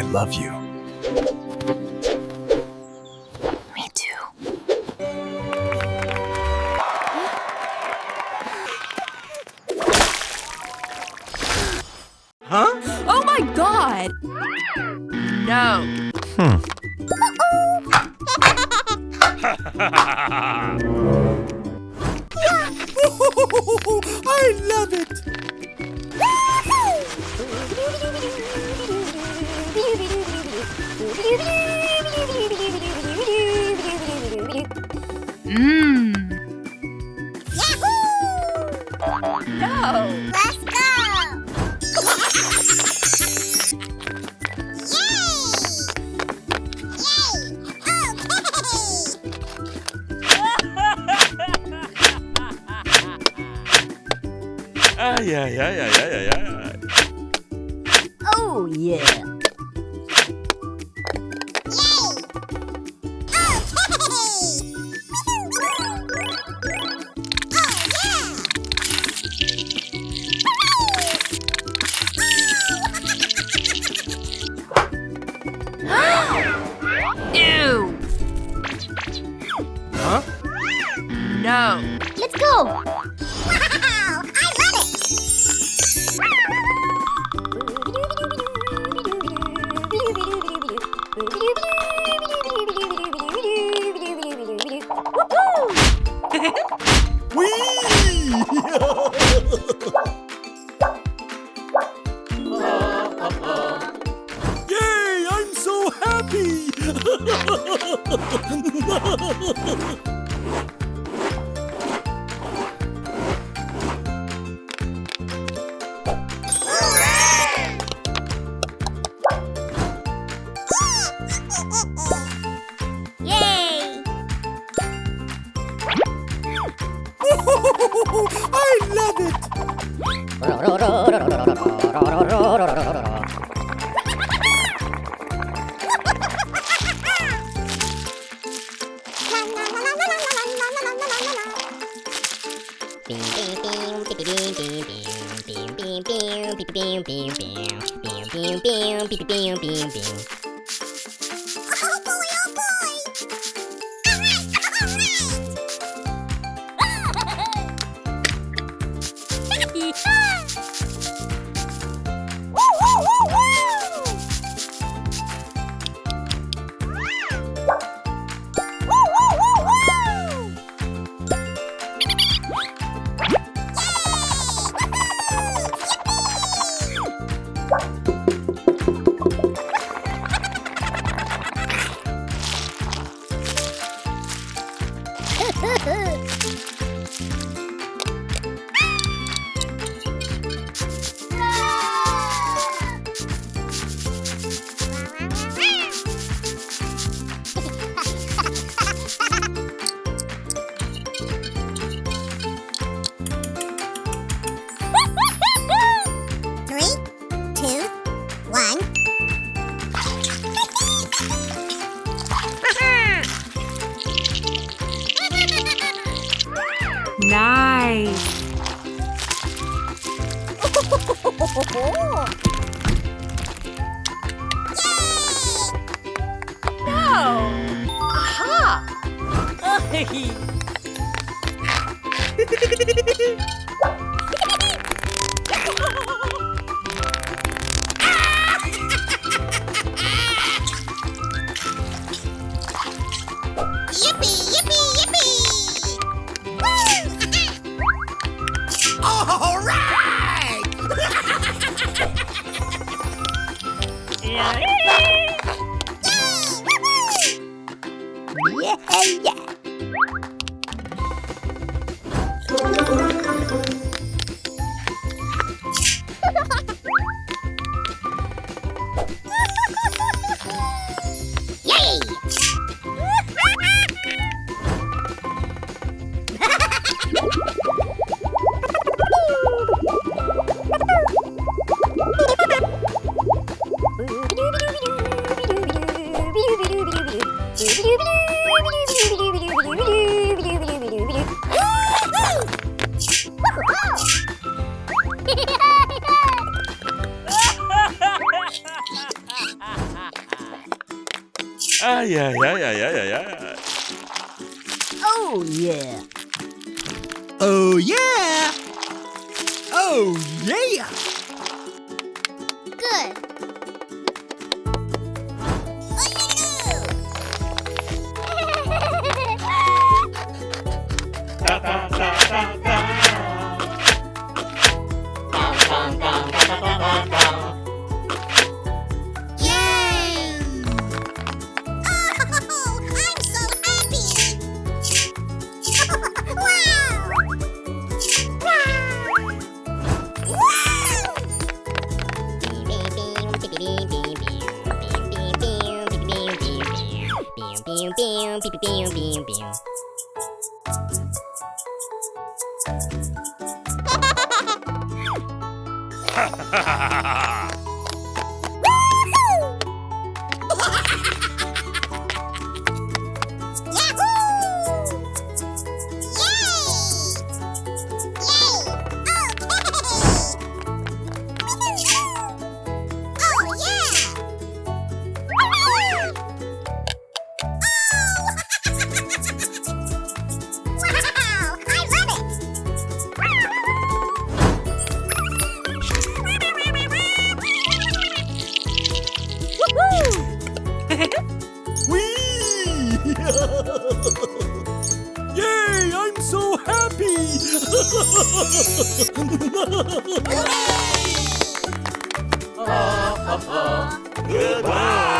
I love you. Me too. Huh? Oh my God! No. I love it! No. Let's go! Ay, ay, ay, ay, ay, ay, ay. Oh yeah. Ew. Huh? No. Let's go! Wow! I love it! Whee! Yay! I'm so happy! Yay! I love it! Oh boy, oh boy! Woo, woo, woo, woo! Woo, woo, woo, woo! Three, two, one. Nice. No. Aha. Yippee, yippee, yippee! All right! Yay! Yeah. Oh, yeah. Oh, yeah! Oh, yeah! Good. Yay! Oh, I'm so happy! Whee! Yay! I'm so happy! Goodbye.